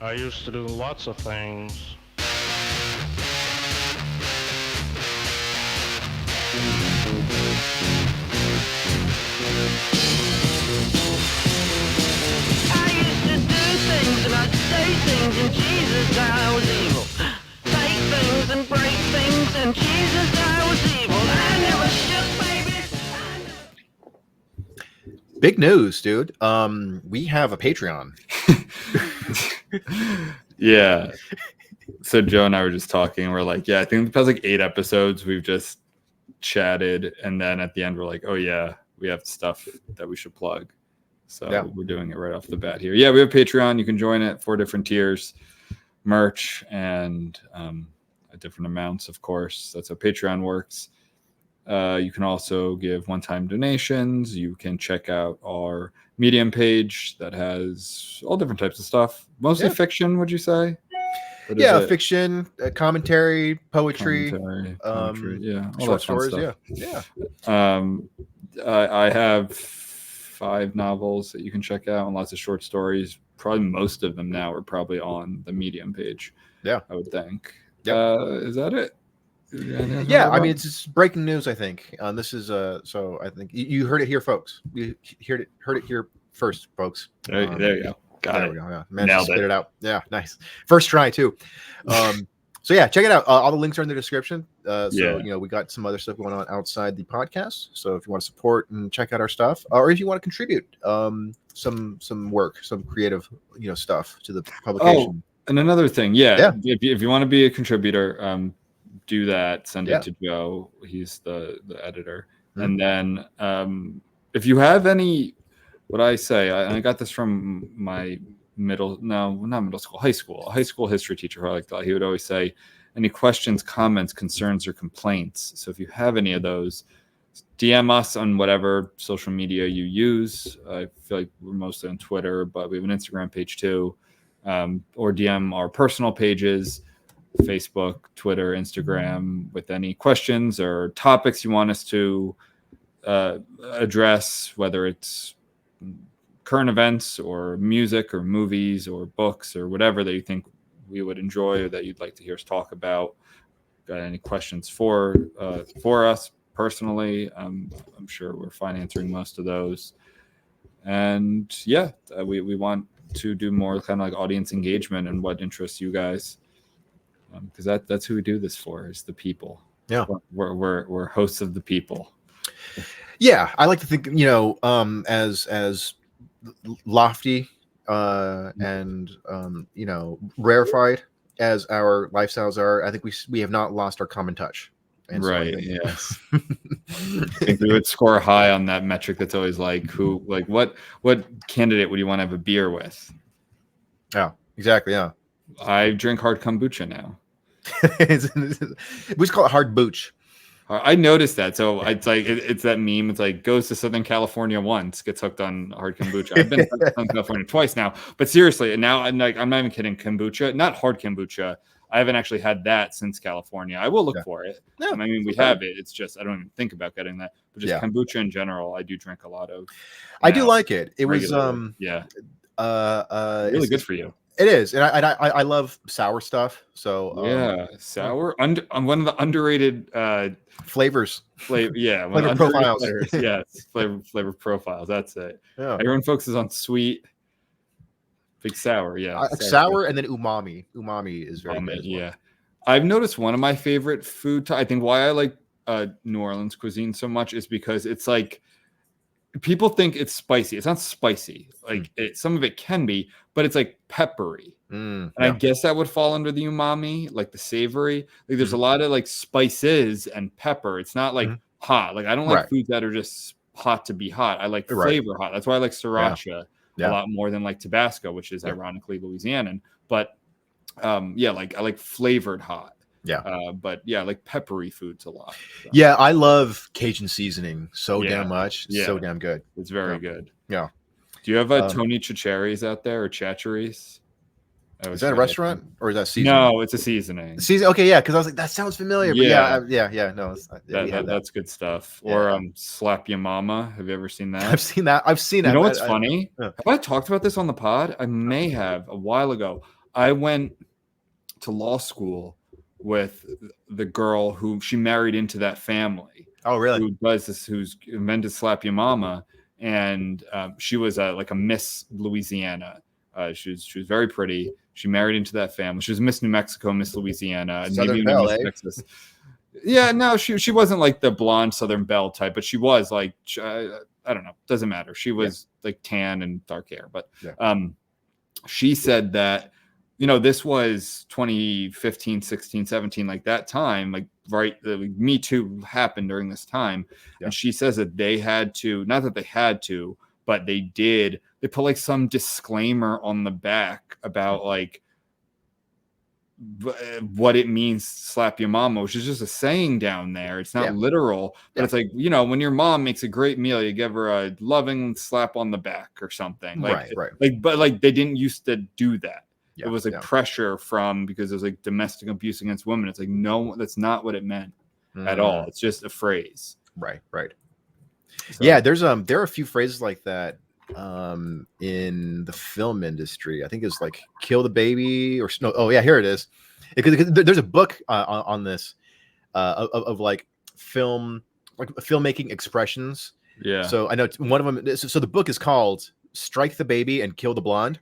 I used to do lots of things. I used to do things and I'd say things and Jesus I was evil. Take things and break things and Jesus I was evil. I never shook baby. Big news, dude. We have a Patreon. Yeah. So Joe and I were just talking. We're like, yeah, I think the past like 8 episodes we've just chatted, and then at the end we're like, oh yeah, we have stuff that we should plug. So Yeah. we're doing it right off the bat here. Yeah, we have Patreon. You can join it, 4 different tiers, merch, and different amounts, of course. That's how Patreon works. You can also give one-time donations. You can check out our Medium page that has all different types of stuff. Mostly fiction, would you say? Yeah, fiction, commentary, poetry, poetry, yeah, all short that fun stories. stuff. Yeah. I have 5 novels that you can check out and lots of short stories. Probably most of them now are probably on the Medium page. Yeah, I would think. Yep. Is that it? Yeah, I mean, it's just breaking news. I think this is so. I think you heard it here, folks. You heard it here first, folks. There you go. Got it. We go. Yeah, managed to spit it out. Yeah, nice. First try too. So yeah, check it out. All the links are in the description. We got some other stuff going on outside the podcast. So if you want to support and check out our stuff, or if you want to contribute some work, some creative stuff to the publication. Oh, and another thing, if you want to be a contributor, do that. Send it to Joe. He's the editor. Mm-hmm. And then if you have any, what I say, I got this from my high school history teacher who I liked. He would always say, any questions, comments, concerns, or complaints. So if you have any of those, DM us on whatever social media you use. I feel like we're mostly on Twitter, but we have an Instagram page too. Or DM our personal pages, Facebook, Twitter, Instagram, with any questions or topics you want us to address, whether it's current events or music or movies or books or whatever that you think we would enjoy or that you'd like to hear us talk about. Got any questions for us personally? I'm sure we're fine answering most of those. And we want to do more kind of like audience engagement and what interests you guys, because that's who we do this for, is the people. Yeah, we're hosts of the people. Yeah, I like to think as lofty and rarefied as our lifestyles are, I think we have not lost our common touch. And right. Yes. I think we would score high on that metric. That's always like, what candidate would you want to have a beer with? Yeah, exactly. Yeah. I drink hard kombucha now. We just call it hard booch. I noticed that. So it's like it's that meme. It's like goes to Southern California once, gets hooked on hard kombucha. I've been to Southern California twice now, but seriously, and now I'm not even kidding. Kombucha, not hard kombucha. I haven't actually had that since California. I will look for it. Yeah, I mean, we have it. It's just I don't even think about getting that. But just kombucha in general, I do drink a lot of. I do like it. It regularly. Was really good for you. It is, and I love sour stuff. So sour. One of the underrated flavors. Flavor profiles. Yes, flavor profiles. That's it. Yeah. Everyone focuses on sweet. Big sour, sour and then umami. Umami is very good. Yeah, I've noticed one of my favorite food. I think why I like New Orleans cuisine so much is because it's like people think it's spicy. It's not spicy. Like some of it can be, but it's like peppery. And I guess that would fall under the umami, like the savory. Like there's a lot of like spices and pepper. It's not like hot. Like I don't like foods that are just hot to be hot. I like flavor hot. That's why I like sriracha. A lot more than like Tabasco, which is ironically Louisianan. But like I like flavored hot. But I like peppery foods a lot. So. Yeah, I love Cajun seasoning damn much. It's so damn good. It's very good. Yeah. Do you have Tony Chachere's out there or Chachere's? Is that a restaurant or is that seasoning? No, it's a seasoning. Okay, yeah, because I was like, that sounds familiar. But no, that's good stuff. Or Slap Ya Mama. Have you ever seen that? I've seen that. You know what's funny? Have I talked about this on the pod? I may have a while ago. I went to law school with the girl who she married into that family. Oh, really? Who does this? Who's invented Slap Your Mama, and she was like a Miss Louisiana. She was very pretty. She married into that family. She was Miss New Mexico, Miss Louisiana, Southern maybe Belle, Miss Texas. Yeah, no, she wasn't like the blonde Southern Belle type, but she was like I don't know, doesn't matter. She was like tan and dark hair, but she said that, you know, this was 2015, 16, 17, like that time, like right, Me Too happened during this time. And she says that they had to, not that they had to, but they put like some disclaimer on the back about like what it means to slap your mama, which is just a saying down there. It's not literal, but it's like, you know, when your mom makes a great meal, you give her a loving slap on the back or something. Like, but like they didn't used to do that. It was like pressure because it was like domestic abuse against women. It's like, no, that's not what it meant at all. It's just a phrase. Right. So. Yeah, there are a few phrases like that in the film industry. I think it's like "kill the baby" or no. Oh yeah, here it is. Because there's a book on this of like filmmaking expressions. Yeah. So I know one of them. So the book is called "Strike the Baby and Kill the Blonde."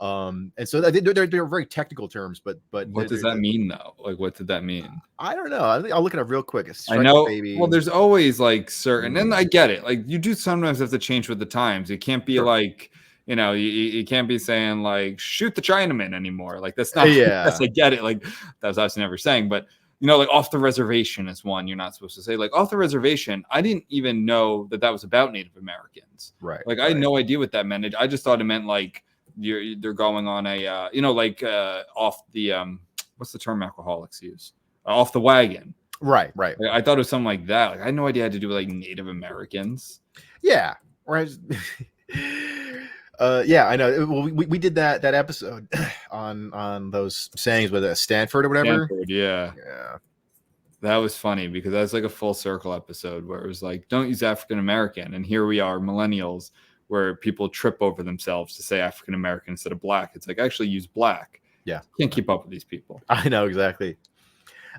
And so they're very technical terms, but what does that mean though? Like, what did that mean? I don't know. I'll look it up real quick. I know. Well, there's always like certain, and I get it. Like, you do sometimes have to change with the times. It can't be like, you know, you can't be saying like shoot the Chinaman anymore. Like that's not. That's, I get it. Like that's obviously never saying, but you know, like off the reservation is one you're not supposed to say. Like off the reservation, I didn't even know that was about Native Americans. Right. Like I had no idea what that meant. I just thought it meant like they're going on a you know, like off the what's the term alcoholics use, off the wagon. Right. Like, I thought it was something like that. Like I had no idea it had to do with like Native Americans. Yeah. Right. Yeah, I know. Well, we did that episode on those sayings with Stanford or whatever. Stanford, yeah. That was funny because that was like a full circle episode where it was like, don't use African American, and here we are, millennials, where people trip over themselves to say African American instead of black. It's like, actually use black. Yeah. Can't keep up with these people. I know, exactly.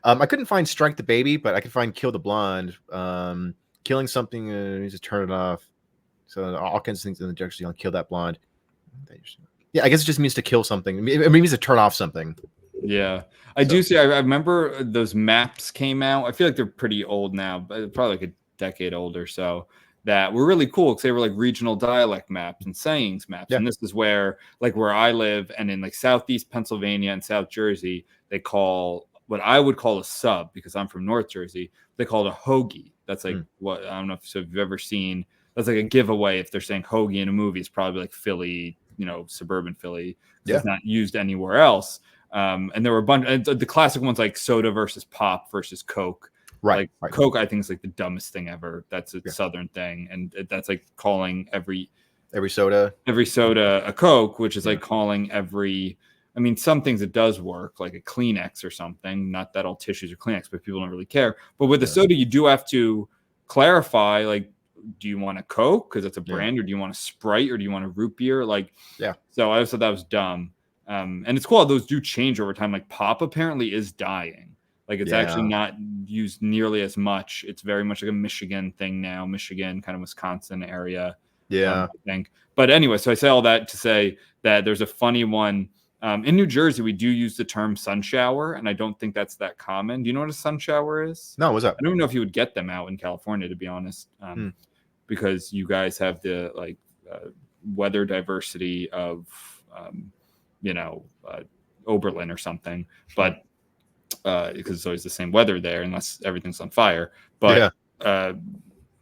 I couldn't find strike the baby, but I could find kill the blonde. Killing something, needs to turn it off. So all kinds of things in the direction, you know, kill that blonde. Yeah, I guess it just means to kill something. It means to turn off something. Yeah. I do see, I remember those maps came out. I feel like they're pretty old now, but probably like a decade old or so. That were really cool because they were like regional dialect maps and sayings maps. Yeah. And this is where, like where I live and in like Southeast Pennsylvania and South Jersey, they call what I would call a sub, because I'm from North Jersey, they call it a hoagie. That's like what, I don't know if you've ever seen, that's like a giveaway. If they're saying hoagie in a movie, it's probably like Philly, you know, suburban Philly. It's not used anywhere else. And there were a bunch, the classic ones like soda versus pop versus Coke. Right. Coke, I think, is like the dumbest thing ever. That's a Southern thing, and that's like calling every soda a Coke, which is like calling every. I mean, some things it does work, like a Kleenex or something. Not that all tissues are Kleenex, but people don't really care. But with the soda, you do have to clarify, like, do you want a Coke because it's a brand, or do you want a Sprite, or do you want a root beer? Like, So I just thought that was dumb. And it's cool how those do change over time. Like pop apparently is dying. Like it's actually not used nearly as much. It's very much like a Michigan thing now, Michigan, kind of Wisconsin area. I think. But anyway, so I say all that to say that there's a funny one. In New Jersey, we do use the term sun shower, and I don't think that's that common. Do you know what a sun shower is? No, what's up? I don't know if you would get them out in California, to be honest, because you guys have the like weather diversity of, you know, Oberlin or something, but because it's always the same weather there unless everything's on fire. But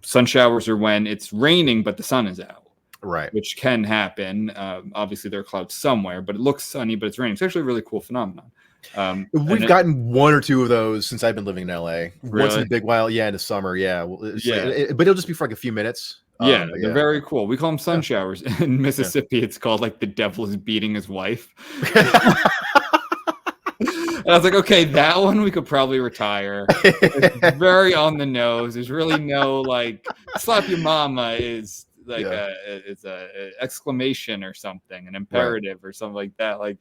sun showers are when it's raining but the sun is out, right? Which can happen. Obviously there are clouds somewhere, but it looks sunny but it's raining. It's actually a really cool phenomenon. We've gotten one or two of those since I've been living in LA. Really? Once in a big while, in the summer, but it'll just be for like a few minutes. They're very cool. We call them sun showers. In Mississippi, it's called like the devil is beating his wife. And I was like, okay, that one we could probably retire. It's very on the nose. There's really no like slap your mama is like it's a exclamation or something, an imperative or something like that. Like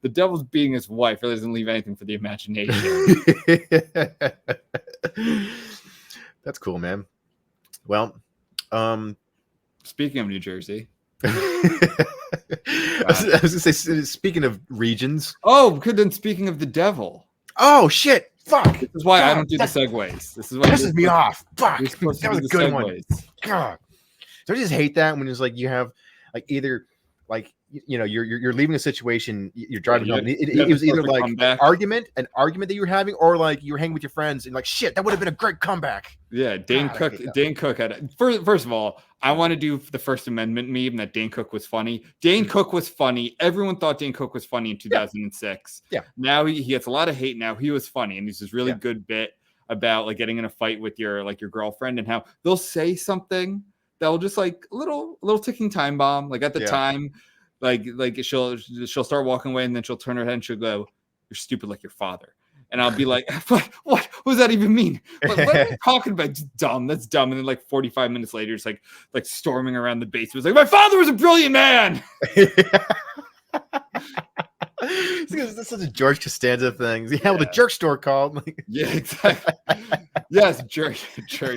the devil's being his wife really doesn't leave anything for the imagination. That's cool, man. Well, speaking of New Jersey. I was gonna say, speaking of regions. Oh, then speaking of the devil. Oh shit! Fuck. This is why I don't do the segues. This is why pisses me off. Fuck. You're supposed that to was do a the good one. God. So I just hate that when it's like you have like either like you're leaving a situation, you're driving home. It was either like an argument that you were having, or like you were hanging with your friends and like shit, that would have been a great comeback. Yeah, Dane Cook had it. First of all, I want to do the First Amendment meme that Dane Cook was funny. Dane Cook was funny. Everyone thought Dane Cook was funny in 2006. Yeah. Now he gets a lot of hate. Now he was funny, and he's this really good bit about like getting in a fight with your girlfriend and how they'll say something that will just like a little ticking time bomb. Like at the time, like she'll start walking away and then she'll turn her head and she'll go, "You're stupid like your father." And I'll be like, what does that even mean? What are you talking about? Just dumb. That's dumb. And then like 45 minutes later, it's like storming around the base. It was like, my father was a brilliant man. This is a George Costanza thing. Yeah, well, the jerk store called. Yeah, exactly. Yes, jerk store.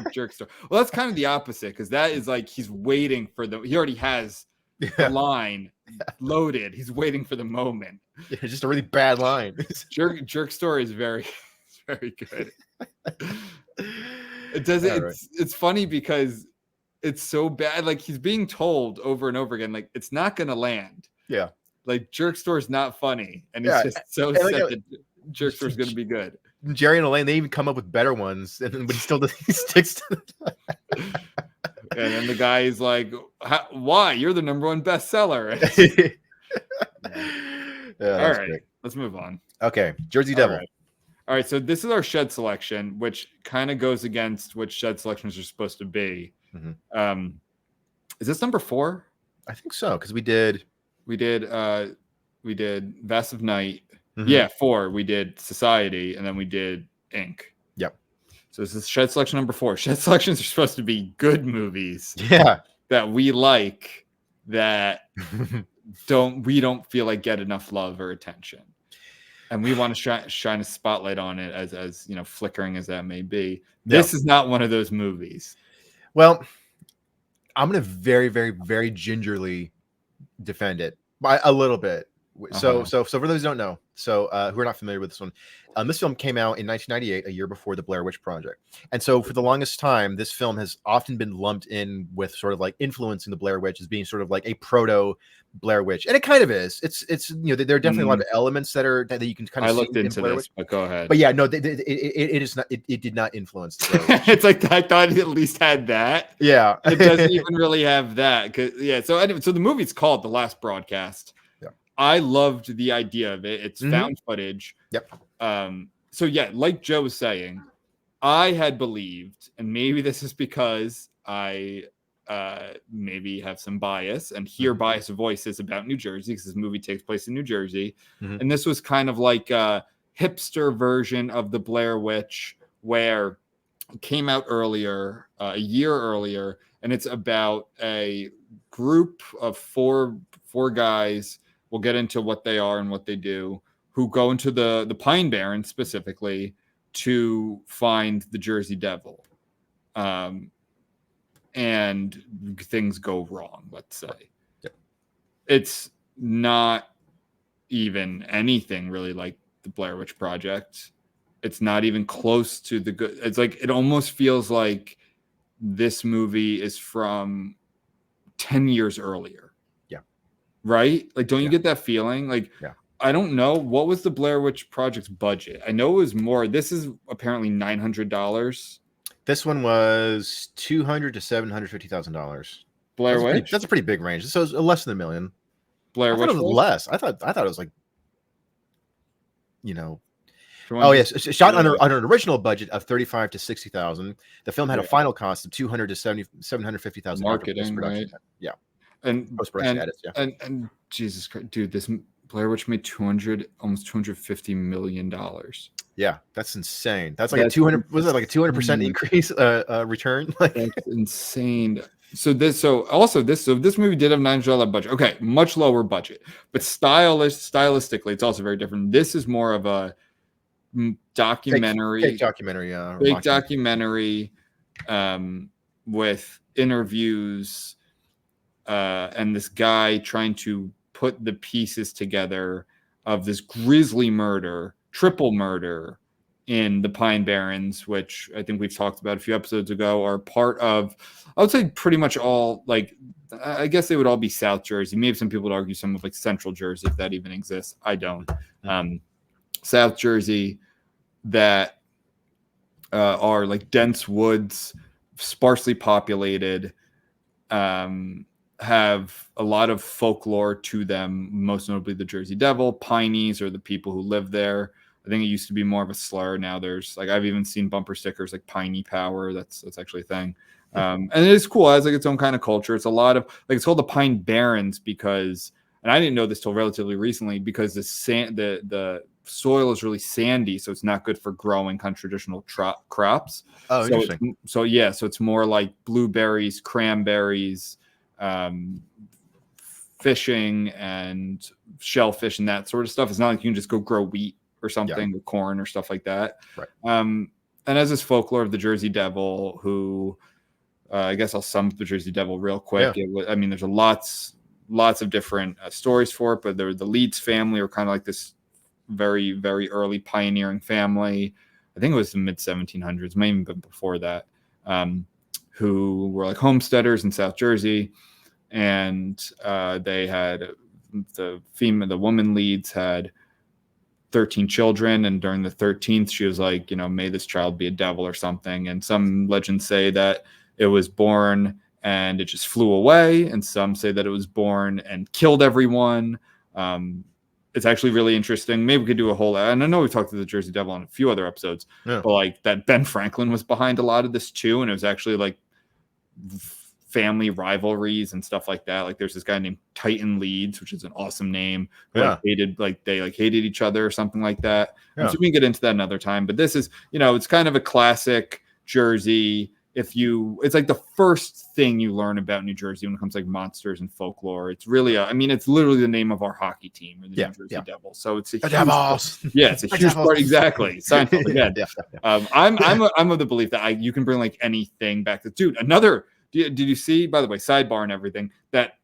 Well, that's kind of the opposite, because that is like he's waiting for he already has the line loaded. He's waiting for the moment. Yeah, just a really bad line. Jerk store is very good. It doesn't. It's funny because it's so bad. Like he's being told over and over again, like it's not gonna land. Yeah. Like jerk store is not funny, and he's just so set that jerk store is gonna be good. Jerry and Elaine, they even come up with better ones, but he still he sticks to the. And then the guy is like, "Why? You're the #1 bestseller." All right, great. Let's move on. Okay, Jersey Devil. All right, so this is our shed selection, which kind of goes against what shed selections are supposed to be. Mm-hmm. Is this number 4? I think so, because we did Vast of Night. Mm-hmm. Yeah, 4. We did Society, and then we did Inc. Yep. So this is shed selection number 4. Shed selections are supposed to be good movies. Yeah. That we like, that we don't feel like get enough love or attention. And we want to shine a spotlight on it as flickering as that may be. This is not one of those movies. Well, I'm going to very, very, very gingerly defend it by a little bit. So for those who don't know, who are not familiar with this one, this film came out in 1998, a year before the Blair Witch Project. And so for the longest time, this film has often been lumped in with sort of like influencing the Blair Witch as being sort of like a proto Blair Witch. And it kind of is. It's there are definitely a lot of elements that you can kind of see. I looked into this, but go ahead. But yeah, no, it is not. It did not influence the Blair Witch. It's like I thought it at least had that. Yeah, it doesn't even really have that. So anyway, so the movie's called The Last Broadcast. I loved the idea of it. It's found footage. Yep. So yeah, like Joe was saying, I had believed, and maybe this is because I maybe have some bias and hear biased voices about New Jersey, because this movie takes place in New Jersey. And this was kind of like a hipster version of the Blair Witch, where it came out earlier, a year earlier, and it's about a group of four guys. We'll get into what they are and what they do, who go into the Pine Barrens specifically to find the Jersey Devil. And things go wrong, let's say. Yeah. It's not even anything really like the Blair Witch Project. It's not even close to the good. It's like, it almost feels like this movie is from 10 years earlier. Right? Like, don't you get that feeling? Like, I don't know. What was the Blair Witch Project's budget? I know it was more. This is apparently $900. This one was $200,000 to $750,000. Blair Witch? That's a pretty big range. So it's less than $1 million. Blair Witch? It was less. I thought it was like, Oh yes, shot under an original budget of $35,000 to $60,000. The film had a final cost of $200,000 to $750,000. Marketing, right? Yeah. And post-production edits, and Jesus Christ, dude, this Blair Witch made almost $250 million. Yeah, that's insane. That's like a 200%. Was it like a 200% increase return? Like, that's insane. this movie did have $9 budget. Okay, much lower budget, but stylistically, it's also very different. This is more of a documentary, fake documentary, with interviews and this guy trying to put the pieces together of this grisly triple murder in the Pine Barrens, which I think we've talked about a few episodes ago, are part of, I would say pretty much all, like, I guess they would all be South Jersey. Maybe some people would argue some of like Central Jersey, if that even exists. I don't. South Jersey that are like dense woods, sparsely populated, have a lot of folklore to them, most notably the Jersey Devil. Pineys are the people who live there. I think it used to be more of a slur. Now there's like, I've even seen bumper stickers like Piney Power. That's actually a thing. And it is cool. It has like its own kind of culture. It's a lot of like, it's called the Pine Barrens because, and I didn't know this till relatively recently, because the soil is really sandy, so it's not good for growing kind of traditional crops. Oh, interesting. So it's more like blueberries, cranberries, fishing and shellfish and that sort of stuff. It's not like you can just go grow wheat or something, or corn or stuff like that. Right. And as this folklore of the Jersey Devil, who I guess I'll sum up the Jersey Devil real quick. Yeah. There's lots of different stories for it, but the Leeds family were kind of like this very, very early pioneering family. I think it was the mid 1700s, maybe even before that, who were like homesteaders in South Jersey. And they had the woman Leeds had 13 children, and during the 13th she was like, may this child be a devil or something. And some legends say that it was born and it just flew away, and some say that it was born and killed everyone. It's actually really interesting. Maybe we could do a whole, and I know we've talked to the Jersey Devil on a few other episodes, but like that Ben Franklin was behind a lot of this too, and it was actually like family rivalries and stuff like that. Like there's this guy named Titan Leeds, which is an awesome name, who hated each other or something like that. So we can get into that another time, but this is, it's kind of a classic Jersey. It's like the first thing you learn about New Jersey when it comes to like monsters and folklore. It's really, it's literally the name of our hockey team, or the New Jersey Devils. So it's a huge, it's a huge part. Exactly. Seinfeld again. I'm of the belief that you can bring like anything back to, dude. Did you see, by the way, sidebar and everything, that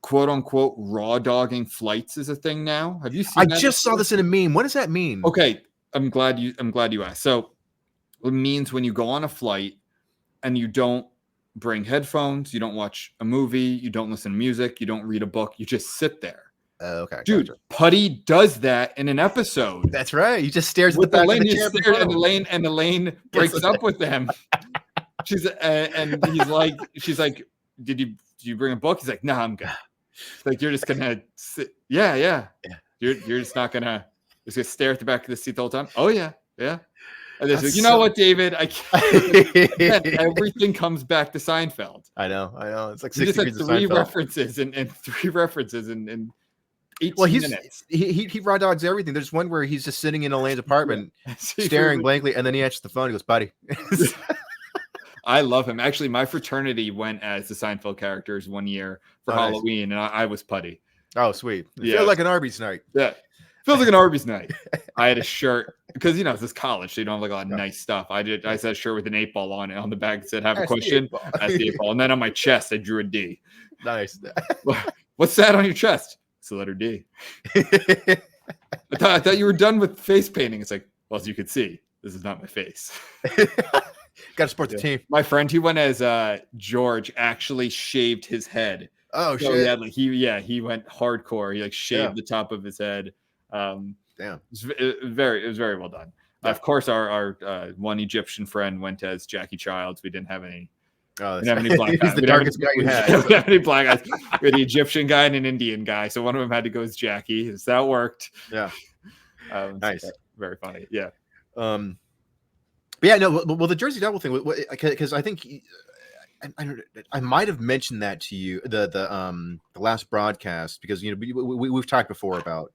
quote unquote raw dogging flights is a thing now? Have you seen that? I just saw this in a meme. What does that mean? Okay. I'm glad you asked. So it means when you go on a flight and you don't bring headphones, you don't watch a movie, you don't listen to music, you don't read a book, you just sit there. Okay. Dude, Putty does that in an episode. That's right. He just stares at the back of the chair. And Elaine breaks up with him. She's like, did you bring a book? He's like, no, I'm good. Like, you're just gonna sit. Yeah. You're just not gonna stare at the back of the seat the whole time. Oh yeah. And like, you know what, David? I can't. Everything comes back to Seinfeld. I know. It's like 6 degrees of Seinfeld. Three references in 18 minutes. He raw dogs everything. There's one where he's just sitting in Elaine's apartment, staring blankly, and then he answers the phone. He goes, "Buddy." I love him. Actually, my fraternity went as the Seinfeld characters one year for Halloween, and I was Putty. Oh, sweet. It feels like an Arby's night. Yeah. Feels like an Arby's night. I had a shirt because it's this college, so you don't have like a lot of nice stuff. I said a shirt with an 8-ball on it. On the back it said, "Have a question." That's the 8-ball. And then on my chest, I drew a D. Nice. What's that on your chest? It's the letter D. I thought you were done with face painting. It's like, well, as you can see, this is not my face. Got to support the team. My friend, he went as George, actually shaved his head. Oh, so shit. He went hardcore. He like shaved the top of his head. Damn. It was very well done. Of course, our one Egyptian friend went as Jackie Childs. We didn't have any. Oh, we didn't have any black guys. He's the darkest guy you had. We didn't have any black guys. We had an Egyptian guy and an Indian guy. So one of them had to go as Jackie. So that worked. Yeah. Nice. So very funny. Yeah. But yeah, no. Well, the Jersey Devil thing, because I think I might have mentioned that to you the last broadcast, because we've talked before about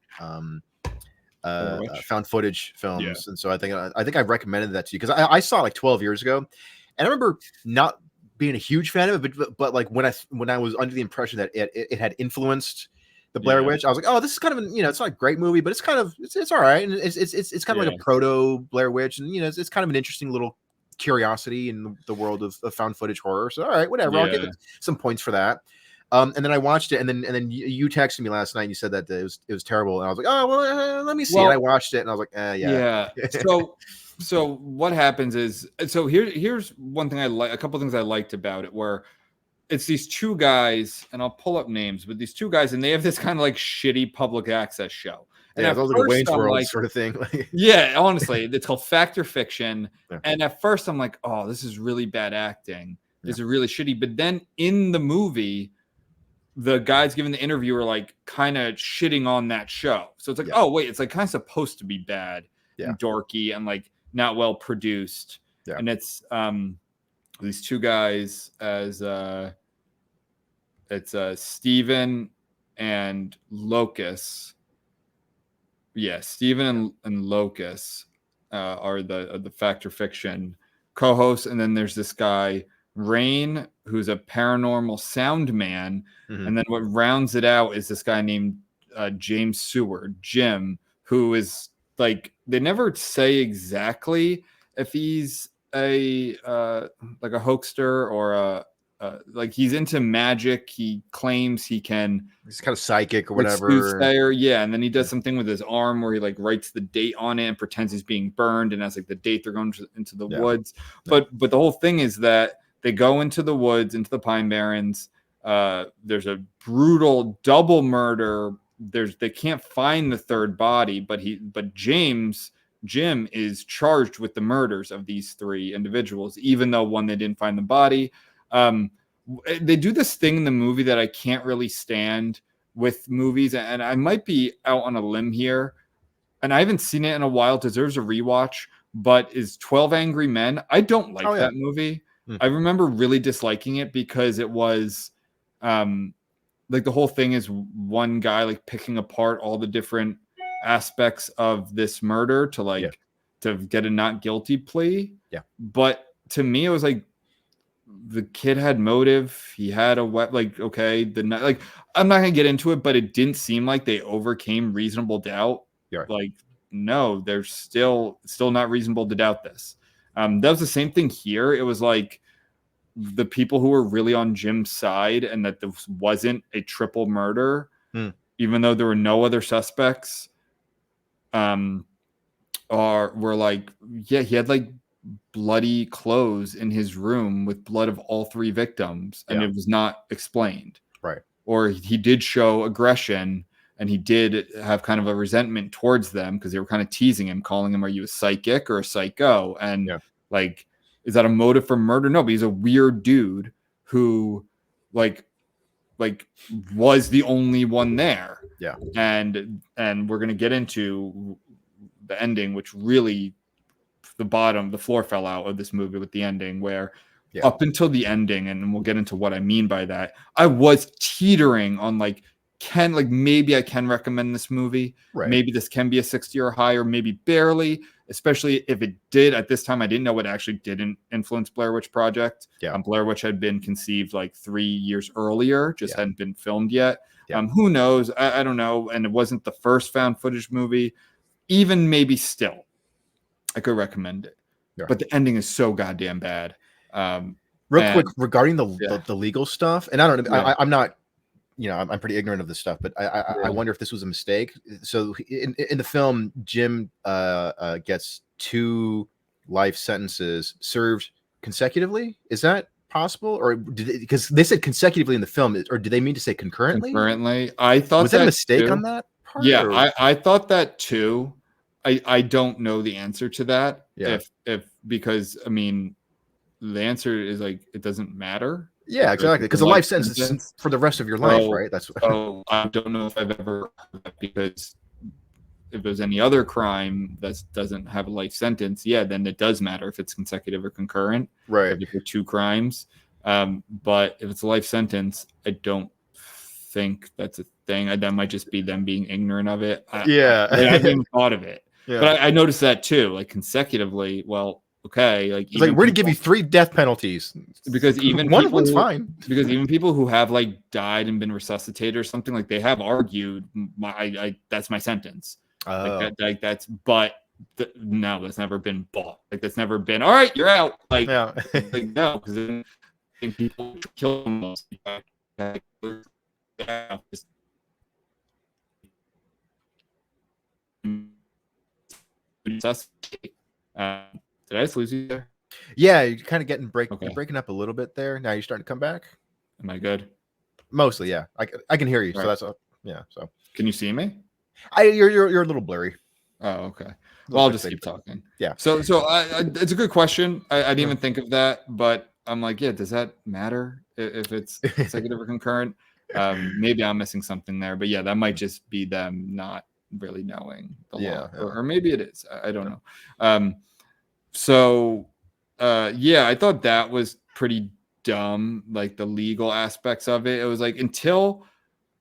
found footage films, and so I think I've recommended that to you because I saw it like 12 years ago, and I remember not being a huge fan of it, but like when I was under the impression that it had influenced the Blair Witch, I was like, oh, this is kind of it's not a great movie, but it's all right, and it's kind of like a proto Blair Witch, and it's kind of an interesting little curiosity in the world of found footage horror. So all right, whatever, I'll give it some points for that. And then I watched it, and then you texted me last night and you said that it was terrible, and I was like, oh well, let me see. And I watched it, and I was like, yeah. So what happens is, here's one thing a couple things I liked about it, where it's these two guys, and I'll pull up names, but these two guys, and they have this kind of like shitty public access show. And it was like a Wayne's World sort of thing. Yeah, honestly, it's called Fact or Fiction. Yeah. And at first I'm like, oh, this is really bad acting. This is really shitty. But then in the movie, the guys giving the interview are like kind of shitting on that show. So it's like, oh wait, it's like kind of supposed to be bad and dorky and like not well produced. Yeah. And it's these two guys as it's Steven and Locus. Yeah, Steven and Locus are the Fact or Fiction co-hosts, and then there's this guy Rain, who's a paranormal sound man, and then what rounds it out is this guy named James Seward, Jim, who is like, they never say exactly if he's a like a hoaxer or a like he's into magic. He claims he can. He's kind of psychic or whatever. Yeah, and then he does something with his arm where he like writes the date on it and pretends he's being burned, and that's like the date they're going into the woods. But the whole thing is that they go into the woods, into the Pine Barrens. There's a brutal double murder. They can't find the third body, but Jim is charged with the murders of these three individuals, even though one, they didn't find the body. They do this thing in the movie that I can't really stand with movies, and I might be out on a limb here, and I haven't seen it in a while. It deserves a rewatch, but is 12 Angry Men. I don't like that movie. I remember really disliking it because it was like the whole thing is one guy like picking apart all the different aspects of this murder to get a not guilty plea. Yeah. But to me, it was like the kid had motive. He had a like, okay, like I'm not gonna get into it, but it didn't seem like they overcame reasonable doubt. Yeah. Like, no, there's still not reasonable to doubt this. That was the same thing here. It was like the people who were really on Jim's side and that this wasn't a triple murder, even though there were no other suspects, were like, yeah, he had like bloody clothes in his room with blood of all three victims, and it was not explained. Right. Or he did show aggression, and he did have kind of a resentment towards them because they were kind of teasing him, calling him, are you a psychic or a psycho? And like, is that a motive for murder? No, but he's a weird dude who like was the only one there. Yeah. And we're going to get into the ending, which really the floor fell out of this movie with the ending, where up until the ending, and we'll get into what I mean by that, I was teetering on like, maybe I can recommend this movie. Right. Maybe this can be a 60 or higher, maybe barely, especially if it did. At this time, I didn't know it actually didn't influence Blair Witch Project. Yeah. Blair Witch had been conceived like 3 years earlier, just hadn't been filmed yet. Yeah. Who knows? I don't know. And it wasn't the first found footage movie. Even maybe still, I could recommend it. Yeah. But the ending is so goddamn bad. Real quick, regarding the legal stuff, and I don't know, I'm not, I'm pretty ignorant of this stuff, but I wonder if this was a mistake. So in the film, Jim gets 2 life sentences served consecutively. Is that possible, or because they said consecutively in the film, or did they mean to say concurrently? Concurrently, I thought was that a mistake on that part? Yeah, I thought that too. I don't know the answer to that. Yeah. If because I mean, the answer is like it doesn't matter. Yeah, exactly. Because a life sentence is for the rest of your life, right? That's I don't know if I've ever heard that, because if there's any other crime that doesn't have a life sentence, then it does matter if it's consecutive or concurrent. Right. If you're 2 crimes. But if it's a life sentence, I don't think that's a thing. That might just be them being ignorant of it. I haven't even thought of it. Yeah. But I noticed that too, like consecutively. Well, okay, like it's like even we're gonna give you 3 death penalties because even one's fine. Because even people who have like died and been resuscitated or something, like they have argued, that's my sentence. Like that's no, that's never been bought. Like that's never been. All right, you're out. Like, yeah. like no, because then people kill themselves. Did I just lose you there? Yeah, you're kind of getting Okay. You're breaking up a little bit there. Now you're starting to come back. Am I good? Mostly, yeah. I can hear you, Right. so that's yeah. So can you see me? You're a little blurry. Oh, okay. Well, I'll just keep talking. Yeah. So it's a good question. I didn't even think of that, but I'm like, yeah, does that matter if it's consecutive or concurrent? Maybe I'm missing something there, but yeah, that might just be them not really knowing the law, or maybe it is. I don't know. Yeah, I thought that was pretty dumb, like the legal aspects of it. It was like until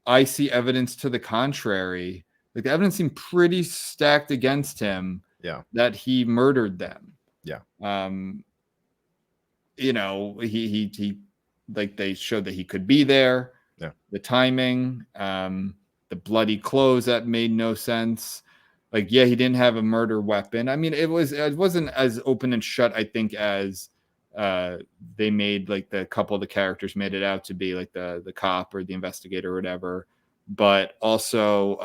I see evidence to the contrary, like the evidence seemed pretty stacked against him. Yeah, that he murdered them. Yeah. You know, he like they showed that he could be there. Yeah. The timing, the bloody clothes that made no sense. Like, yeah, he didn't have a murder weapon. I mean, it wasn't as open and shut, I think, as they made, like the couple of the characters made it out to be, like the cop or the investigator or whatever. But also,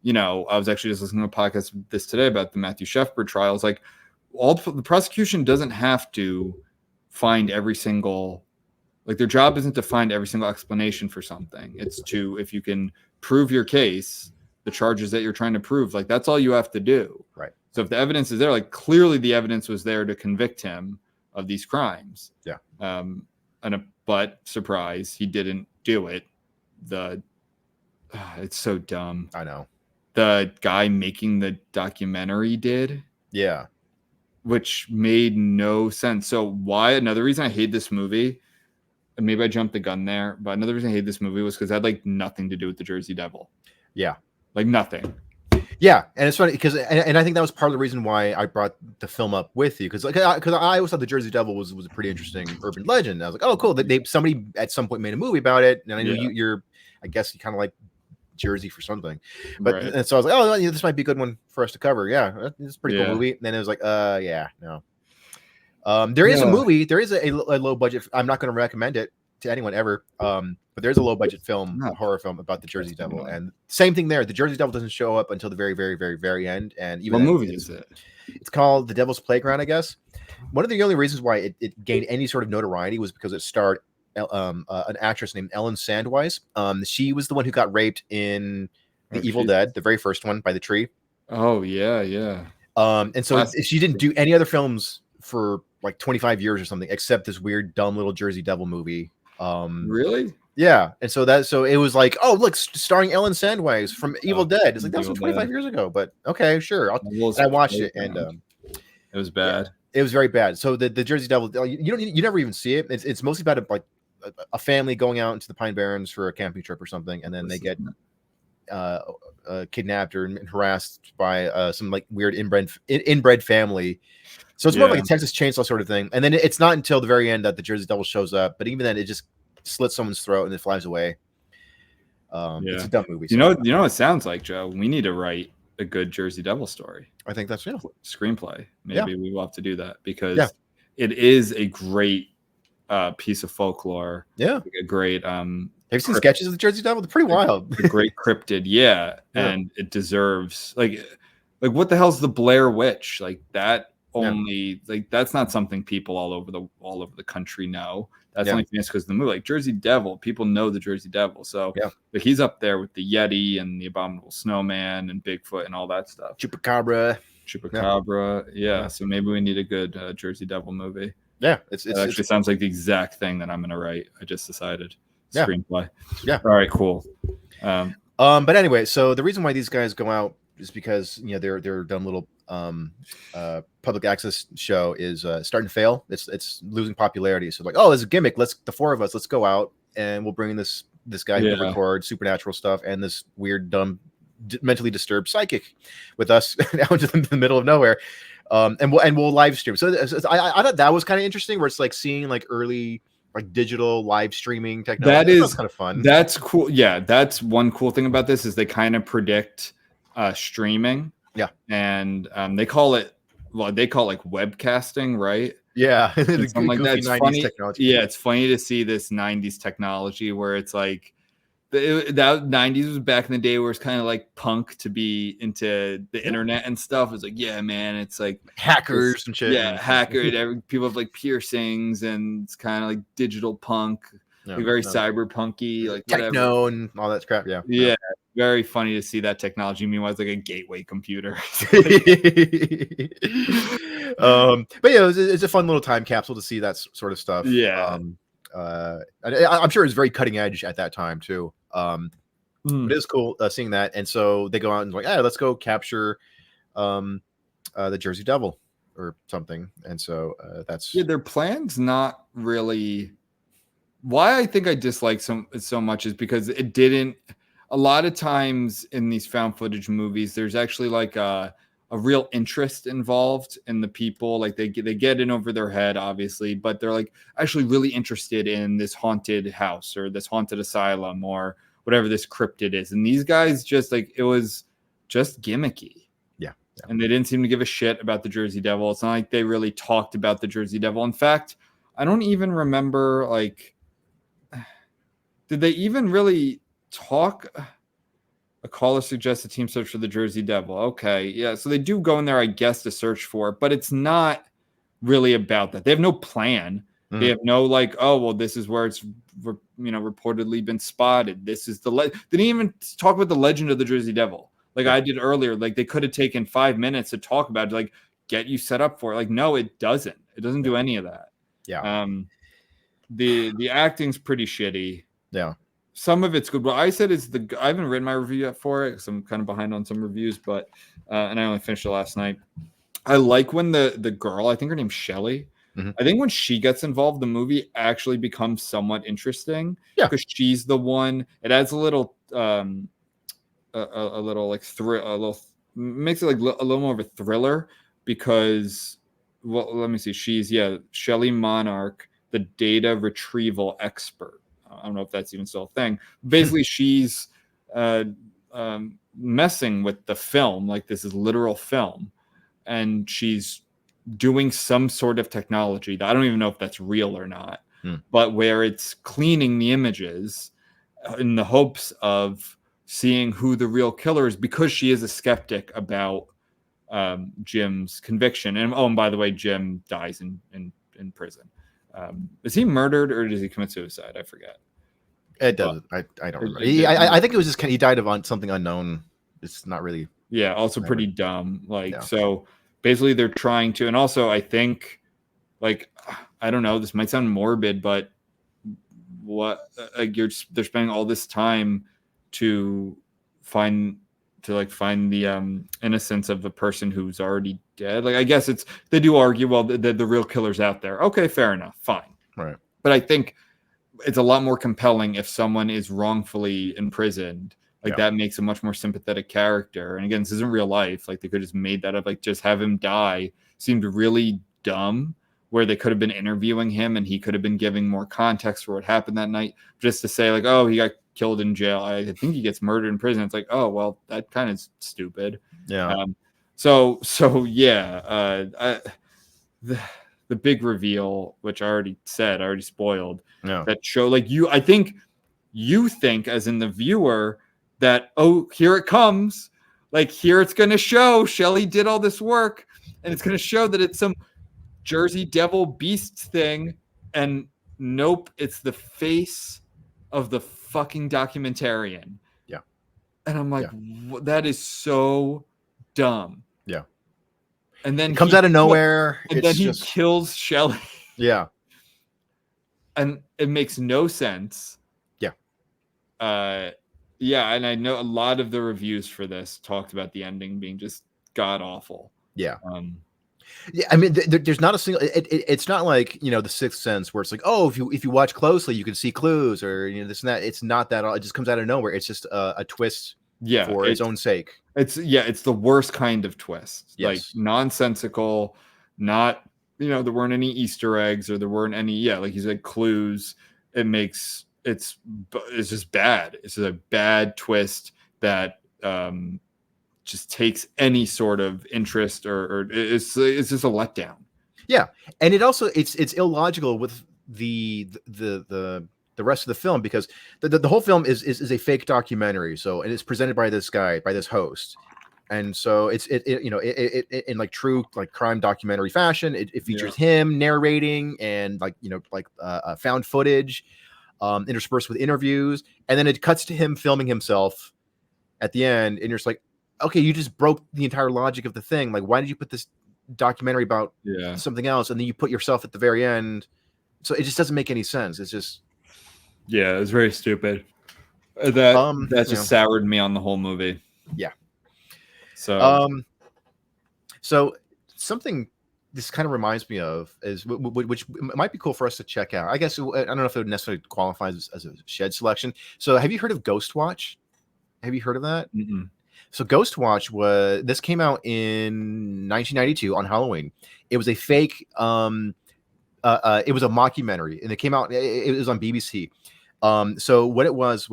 you know, I was actually just listening to a podcast this today about the Matthew Shepard trials. Like, the prosecution doesn't have to find every single, like their job isn't to find every single explanation for something. It's to, if you can prove your case, the charges that you're trying to prove, like that's all you have to do. Right. So if the evidence is there, like clearly the evidence was there to convict him of these crimes. Yeah. But surprise, he didn't do it. It's so dumb. I know. The guy making the documentary did. Yeah. Which made no sense. So why? Another reason I hate this movie, and maybe I jumped the gun there, but another reason I hate this movie was because it had like nothing to do with the Jersey Devil. Yeah. Like nothing. Yeah, and it's funny because, and I think that was part of the reason why I brought the film up with you, because I always thought the Jersey Devil was a pretty interesting urban legend. I was like, oh, cool. Somebody at some point made a movie about it, and I know you're, I guess you kind of like Jersey for something, but right. And so I was like, oh, this might be a good one for us to cover. Yeah, it's a pretty cool movie. And then it was like, yeah, no. There is a movie. There is a low budget. I'm not going to recommend it to anyone ever. But there's a low budget film, a horror film about the Jersey Devil, and same thing there. The Jersey Devil doesn't show up until the very, very, very, very end. And even what movie is it? It's called The Devil's Playground, I guess. One of the only reasons why it gained any sort of notoriety was because it starred an actress named Ellen Sandweiss. She was the one who got raped in The Evil Dead, the very first one, by the tree. Oh yeah, yeah. And so she didn't do any other films for like 25 years or something, except this weird, dumb little Jersey Devil movie. Really? Yeah, and so it was like, oh, look, starring Ellen Sandweiss from Evil Dead. It's like that was from 25 years ago, but okay, sure. I watched it, and it was bad. Yeah, it was very bad. So the Jersey Devil, you never even see it. It's mostly about a family going out into the Pine Barrens for a camping trip or something, and then they get kidnapped or harassed by some like weird inbred family. So it's more like a Texas Chainsaw sort of thing. And then it's not until the very end that the Jersey Devil shows up, but even then, it just slits someone's throat and it flies away. It's a dumb movie. You know what it sounds like, Joe? We need to write a good Jersey Devil story. I think that's screenplay. Maybe we will have to do that because it is a great piece of folklore. Yeah, like a great. Have you seen sketches of the Jersey Devil? They're pretty wild. A great cryptid, yeah, and it deserves like what the hell's the Blair Witch? Like that. Only like that's not something people all over the country know. That's only famous because of the movie. Like Jersey Devil, people know the Jersey Devil. So but he's up there with the Yeti and the Abominable Snowman and Bigfoot and all that stuff. Chupacabra. Yeah. So maybe we need a good Jersey Devil movie. Yeah, it actually sounds like the exact thing that I'm gonna write. I just decided screenplay. Yeah. All right. Cool. But anyway, so the reason why these guys go out is because they're dumb little public access show is starting to fail. It's losing popularity. So like, oh, there's a gimmick. The four of us, let's go out and we'll bring this guy who can record supernatural stuff and this weird, dumb, mentally disturbed psychic with us out into the middle of nowhere. And we'll live stream. So I thought that was kind of interesting, where it's like seeing like early like digital live streaming technology. That was kind of fun. That's cool. Yeah, that's one cool thing about this is they kind of predict streaming. Yeah, and they call it like webcasting, right? Yeah, the something like that. It's 90s funny. Technology. Yeah, it's funny to see this 90s technology where it's like that 90s was back in the day where it's kind of like punk to be into the internet and stuff. It's like, yeah, man, it's like hackers and shit. Yeah, people have like piercings and it's kind of like digital punk, like very cyberpunky, like techno whatever. And all that crap. Yeah. Very funny to see that technology. Meanwhile, it's like a gateway computer. But yeah, it's a fun little time capsule to see that sort of stuff. Yeah. I'm sure it's very cutting edge at that time too. But it is cool seeing that. And so they go out and like, let's go capture the Jersey Devil or something. And so that's their plan's not really. Why I think I dislike so much is because it didn't. A lot of times in these found footage movies, there's actually like a real interest involved in the people. Like they get in over their head, obviously, but they're like actually really interested in this haunted house or this haunted asylum or whatever this cryptid is. And these guys just like, it was just gimmicky. Yeah. And they didn't seem to give a shit about the Jersey Devil. It's not like they really talked about the Jersey Devil. In fact, I don't even remember, like, did they even really talk? A caller suggests a team search for the Jersey Devil. Okay, yeah, so they do go in there, I guess, to search for it, but it's not really about that. They have no plan. They have no like, oh well, this is where it's reportedly been spotted. This is the they didn't even talk about the legend of the Jersey Devil like I did earlier. Like they could have taken 5 minutes to talk about it, like get you set up for it. Like no, it doesn't. It doesn't do any of that. Yeah. The acting's pretty shitty. Yeah. Some of it's good. What I said is I haven't written my review yet for it because I'm kind of behind on some reviews, but and I only finished it last night. I like when the girl, I think her name's Shelly. I think when she gets involved, the movie actually becomes somewhat interesting. Yeah, because she's the one. It adds a little, a little like makes it like a little more of a thriller because, well, let me see. She's Shelly Monarch, the data retrieval expert. I don't know if that's even still a thing. Basically, she's messing with the film, like this is literal film, and she's doing some sort of technology that I don't even know if that's real or not, but where it's cleaning the images in the hopes of seeing who the real killer is, because she is a skeptic about Jim's conviction. And by the way, Jim dies in prison. Is he murdered or does he commit suicide? I forget. It doesn't. I don't remember. I think it was just he died of something unknown. It's not really. Yeah. Also pretty dumb. So basically they're trying to, and also I think like, I don't know, this might sound morbid, but they're spending all this time to find the innocence of the person who's already dead. Like, I guess they do argue, well, the real killer's out there. Okay, fair enough. Fine. Right. But I think it's a lot more compelling if someone is wrongfully imprisoned. Like that makes a much more sympathetic character. And again, this isn't real life. Like they could just made that up. Like just have him die seemed really dumb, where they could have been interviewing him and he could have been giving more context for what happened that night, just to say like, oh, he got killed in jail. I think he gets murdered in prison. It's like, oh, well, that kind of stupid. Yeah. So yeah, the big reveal, which I already spoiled, that show like I think you think as in the viewer that, oh, here it comes. Like here it's going to show Shelley did all this work and it's going to show that it's some Jersey Devil beast thing. And nope, it's the face of the fucking documentarian. Yeah. And I'm like, that is so dumb. Yeah. And then it comes out of nowhere. And then he kills Shelley. Yeah. And it makes no sense. Yeah. Yeah, and I know a lot of the reviews for this talked about the ending being just god awful. Yeah. Yeah, I mean, there's not a single. It's not like The Sixth Sense, where it's like, oh, if you watch closely, you can see clues or this and that. It's not that. It just comes out of nowhere. It's just a twist for its own sake. It's the worst kind of twist. Yes. Like nonsensical, not there weren't any Easter eggs or there weren't any like you said clues. It's just bad. It's just a bad twist that just takes any sort of interest or it's just a letdown. Yeah, and it also it's illogical with the rest of the film, because the whole film is a fake documentary. So, and it's presented by this host, and so it's in like true like crime documentary fashion. It features him narrating and found footage, interspersed with interviews, and then it cuts to him filming himself at the end, and you're just like, okay, you just broke the entire logic of the thing. Like, why did you put this documentary about something else, and then you put yourself at the very end? So it just doesn't make any sense. It's just it's very stupid. That just soured me on the whole movie. Yeah. So so something this kind of reminds me of is which might be cool for us to check out. I guess I don't know if it would necessarily qualify as a shed selection. So have you heard of Ghost Watch? Have you heard of that? Mm-mm. So Ghost Watch came out in 1992 on Halloween. It was a fake it was a mockumentary, and it came out, it was on BBC. So what it was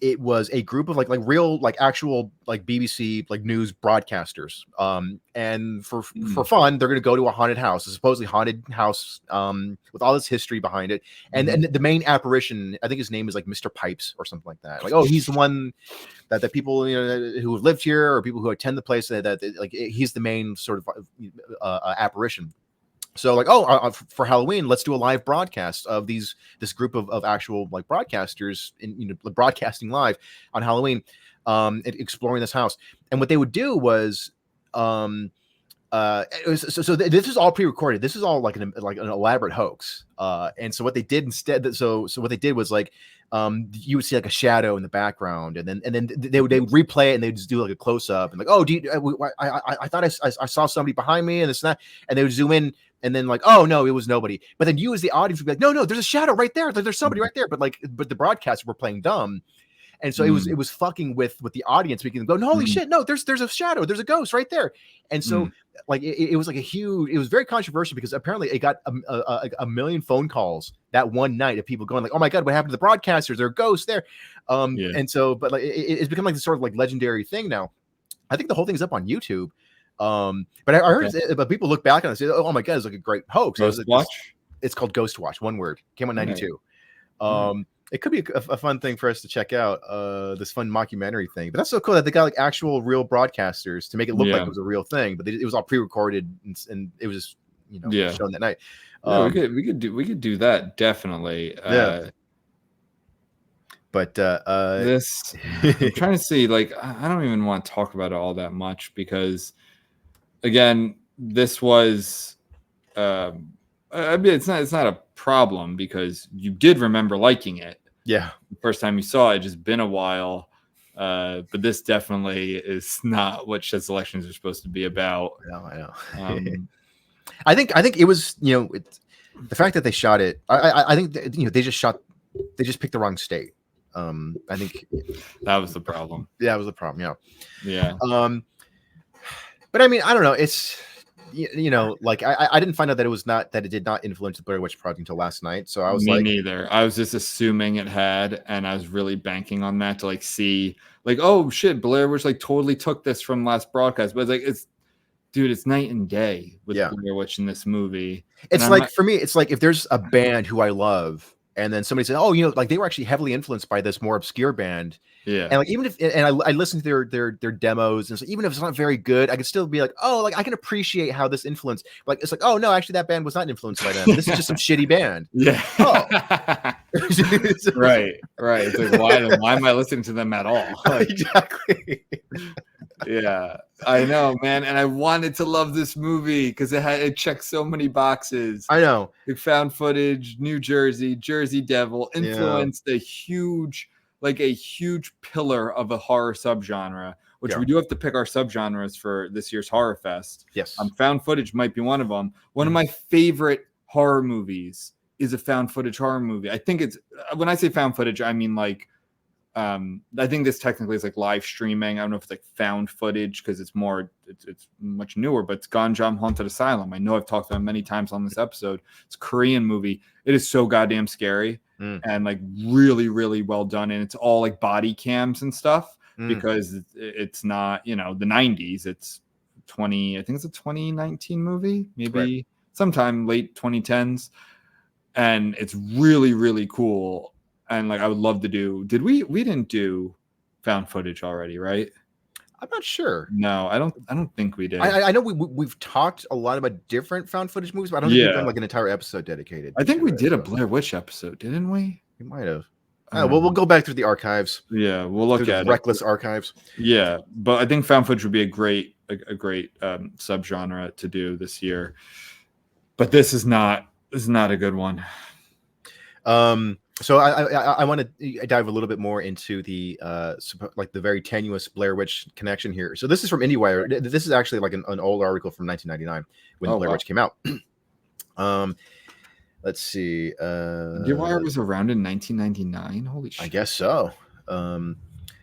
it was a group of like real actual BBC news broadcasters. And for fun, they're going to go to a haunted house, a supposedly haunted house, with all this history behind it. And the main apparition, I think his name is like Mr. Pipes or something like that. Like, oh, he's the one that people who have lived here or people who attend the place that he's the main sort of apparition. So for Halloween, let's do a live broadcast of this group of actual broadcasters broadcasting live on Halloween, exploring this house. And what they would do was, this is all pre-recorded. This is all like an elaborate hoax. And so what they did instead, so what they did was you would see like a shadow in the background, and then they would replay it, and they would just do like a close up and I thought I saw somebody behind me and this and that, and they would zoom in. And then oh no, it was nobody. But then you as the audience would be like, no, there's a shadow right there. There's somebody right there. But the broadcasters were playing dumb. And so it was fucking with the audience. We can go, no, holy shit, no, there's a shadow, there's a ghost right there. And so it was it was very controversial, because apparently it got a million phone calls that one night of people going oh my God, what happened to the broadcasters? There are ghosts there. And so, but it's become this sort of legendary thing now. I think the whole thing's up on YouTube. But I heard but people look back on it and say, oh my God, it's like a great hoax. It's called Ghost Watch, one word. Came out in 92. It could be a fun thing for us to check out, this fun mockumentary thing. But that's so cool that they got actual real broadcasters to make it look like it was a real thing, but it was all pre-recorded and it was just shown that night. We could do that, definitely. But this I'm trying to see, I don't even want to talk about it all that much, because again, this was it's not a problem, because you did remember liking it. Yeah. The first time you saw it, just been a while. But this definitely is not what shed selections are supposed to be about. I know. I think it was, the fact that they shot it, I think they just picked the wrong state. I think that was the problem. Yeah, it was the problem. Yeah. But I mean, I don't know. It's I didn't find out that it did not influence the Blair Witch Project until last night. So I was neither. I was just assuming it had, and I was really banking on that to see oh shit, Blair Witch totally took this from last broadcast. But it's night and day with Blair Witch in this movie. It's for me, it's if there's a band who I love, and then somebody said, oh, they were actually heavily influenced by this more obscure band. Yeah. And even if, and I listened to their demos, and so even if it's not very good, I can still be I can appreciate how this influenced. It's oh no, actually that band was not influenced by them. This is just some shitty band. Yeah. Oh. Right. It's why am I listening to them at all? Exactly. Yeah, I know, man. And I wanted to love this movie because it checked so many boxes. I know. Found footage, New Jersey, Jersey Devil, influenced a huge pillar of a horror subgenre, which we do have to pick our subgenres for this year's Horror Fest. Yes. Found footage might be one of them. One of my favorite horror movies is a found footage horror movie. I think it's, when I say found footage, I mean I think this technically is like live streaming. I don't know if it's like found footage because it's much newer, but it's Ganjam Haunted Asylum. I know I've talked about it many times on this episode. It's a Korean movie. It is so goddamn scary and like really, really well done. And it's all like body cams and stuff because it's not, the 90s. It's I think it's a 2019 movie, maybe sometime late 2010s. And it's really, really cool. And like I would love to do. We didn't do found footage already, right? I'm not sure. No, I don't think we did. I know we've talked a lot about different found footage movies, but I don't think we've done like an entire episode dedicated. I think we did a Blair Witch episode, didn't we? We might have. We'll go back through the archives. Yeah, we'll look at reckless archives. Yeah, but I think found footage would be a great subgenre to do this year. But this is not a good one. So I want to dive a little bit more into the like the very tenuous Blair Witch connection here. So this is from IndieWire. This is actually like an old article from 1999 when Blair Witch came out. Let's see. IndieWire was around in 1999. Holy shit! I guess so.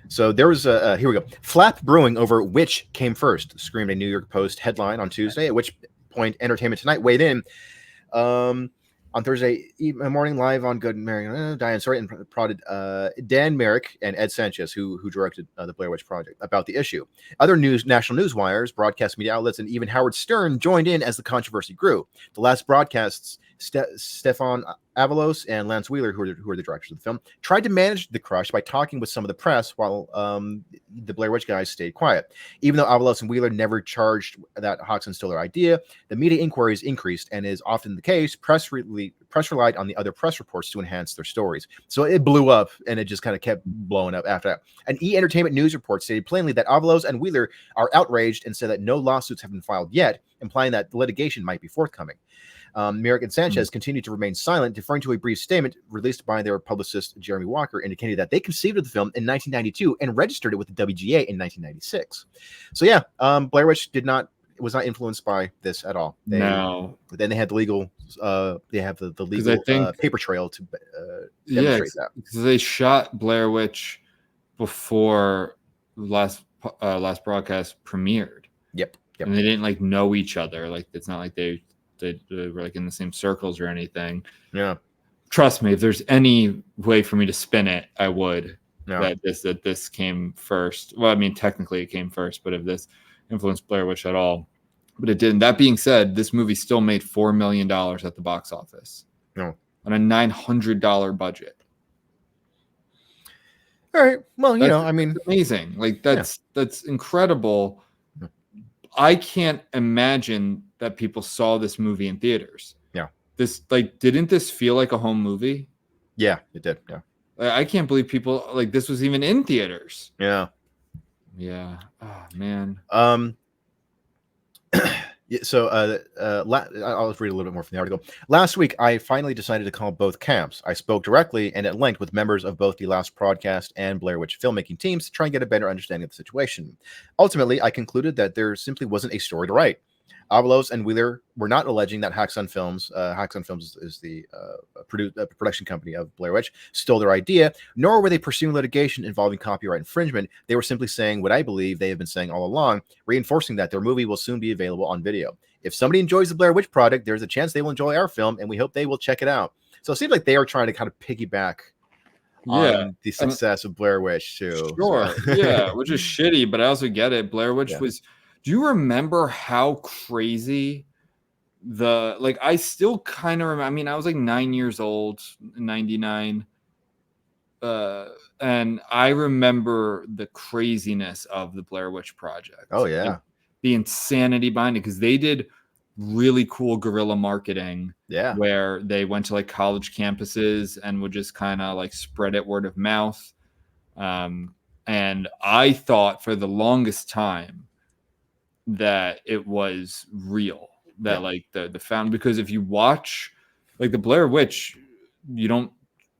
So there was here we go. Flap brewing over which came first, screamed a New York Post headline on Tuesday. At which point, Entertainment Tonight weighed in. On Thursday morning, live on Good American, Diane Sorrett prodded Dan Merrick and Ed Sanchez, who directed the Blair Witch Project, about the issue. Other national news wires, broadcast media outlets, and even Howard Stern joined in as the controversy grew. The last broadcasts, Stefan Avalos and Lance Wheeler, who are the directors of the film, tried to manage the crush by talking with some of the press while the Blair Witch guys stayed quiet. Even though Avalos and Wheeler never charged that Hodgson stole their idea, the media inquiries increased, and is often the case, press relied on the other press reports to enhance their stories. So it blew up, and it just kind of kept blowing up after that. An Entertainment news report stated plainly that Avalos and Wheeler are outraged and said that no lawsuits have been filed yet, implying that litigation might be forthcoming. Merrick and Sanchez continued to remain silent, deferring to a brief statement released by their publicist Jeremy Walker, indicating that they conceived of the film in 1992 and registered it with the WGA in 1996. So yeah, Blair Witch was not influenced by this at all. No. Then they had the legal, the legal paper trail to demonstrate that. Because they shot Blair Witch before last broadcast premiered. Yep. And they didn't like know each other. Like it's not like they were like in the same circles or anything. Yeah. Trust me, if there's any way for me to spin it, I would. Yeah. That this came first. Well, I mean, technically it came first, but if this influenced Blair Witch at all, but it didn't. That being said, this movie still made $4 million at the box office. No. On a $900 budget. All right. Well, I mean, amazing. Like that's incredible. I can't imagine that people saw this movie in theaters. Yeah. Didn't this feel like a home movie? Yeah, it did. Yeah. I can't believe people like this was even in theaters. Yeah. Yeah. Oh man. So I'll read a little bit more from the article. Last week, I finally decided to call both camps. I spoke directly and at length with members of both the Last Broadcast and Blair Witch filmmaking teams to try and get a better understanding of the situation. Ultimately, I concluded that there simply wasn't a story to write. Avalos and Wheeler were not alleging that Haxon Films is the production company of Blair Witch, stole their idea, nor were they pursuing litigation involving copyright infringement. They were simply saying what I believe they have been saying all along, reinforcing that their movie will soon be available on video. If somebody enjoys the Blair Witch Project, there's a chance they will enjoy our film, and we hope they will check it out. So it seems like they are trying to kind of piggyback on the success of Blair Witch too. Sure, yeah, which is shitty, but I also get it. Blair Witch was... Do you remember how crazy I still kind of remember, I mean, I was like 9 years old in 99. And I remember the craziness of the Blair Witch Project. Oh, yeah. Like, the insanity behind it, because they did really cool guerrilla marketing. Yeah. Where they went to like college campuses and would just kind of like spread it word of mouth. And I thought for the longest time that it was real, that like the found, because if you watch like the Blair Witch, you don't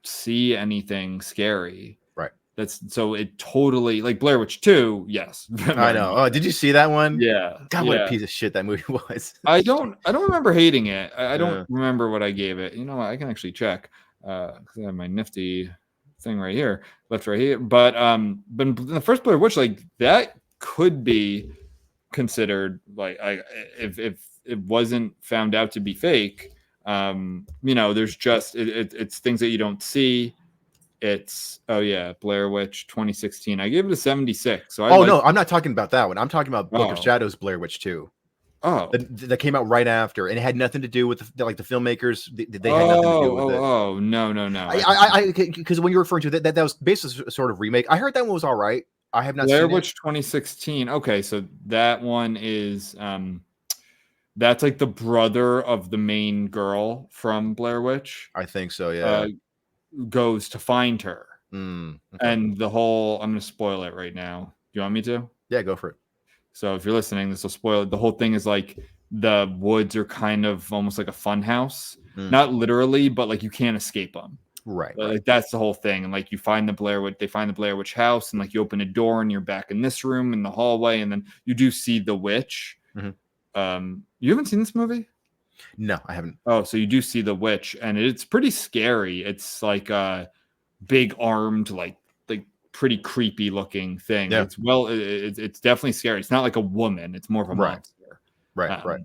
see anything scary, right? That's so it totally like Blair Witch 2. Yes. I know. Oh, did you see that one? Yeah. God, what a piece of shit that movie was. I don't remember hating it. I don't remember what I gave it. You know what? I can actually check because I have my nifty thing right here, left right here. But in the first Blair Witch, like that could be considered like if it wasn't found out to be fake. There's just it's things that you don't see. It's Blair Witch 2016. I gave it a 76. So no, I'm not talking about that one. I'm talking about Book of Shadows, Blair Witch 2. Oh, that came out right after, and it had nothing to do with the filmmakers. They had nothing to do with it. Oh, no. Because when you're referring to that was basically a sort of remake. I heard that one was all right. I have not Blair seen Witch 2016. Okay, so that one is that's like the brother of the main girl from Blair Witch. I think so. Yeah, goes to find her, okay. And the whole. I'm going to spoil it right now. Do you want me to? Yeah, go for it. So if you're listening, this will spoil it. The whole thing is like the woods are kind of almost like a fun house, not literally, but like you can't escape them. Right. Like that's the whole thing. And like you find the Blair Witch, they find the Blair Witch house, and like you open a door and you're back in this room in the hallway, and then you do see the witch. Mm-hmm. You haven't seen this movie? No, I haven't. Oh, so you do see the witch, and it's pretty scary. It's like a big armed, like pretty creepy looking thing. Yeah. It's definitely scary. It's not like a woman. It's more of a monster. Right.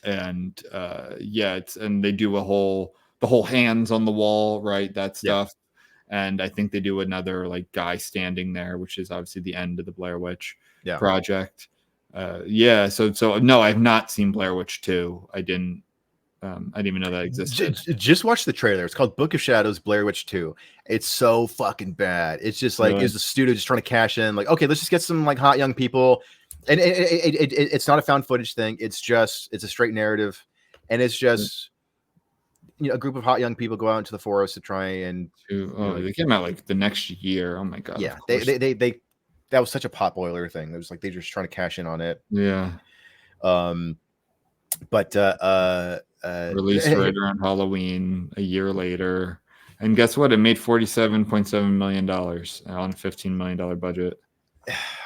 And and they do the whole hands on the wall, right? That stuff. Yeah. And I think they do another like guy standing there, which is obviously the end of the Blair Witch Project. So no, I've not seen Blair Witch 2. I didn't even know that existed. Just watch the trailer. It's called Book of Shadows, Blair Witch 2. It's so fucking bad. It's just like, is the studio just trying to cash in? Like, okay, let's just get some like hot young people. And it's not a found footage thing. It's a straight narrative. And it's just, a group of hot young people go out into the forest to try and. They came out like the next year. Oh my God. Yeah. They that was such a pot boiler thing. It was like, they just trying to cash in on it. Yeah. But released right around Halloween a year later, and guess what? It made $47.7 million on a $15 million budget.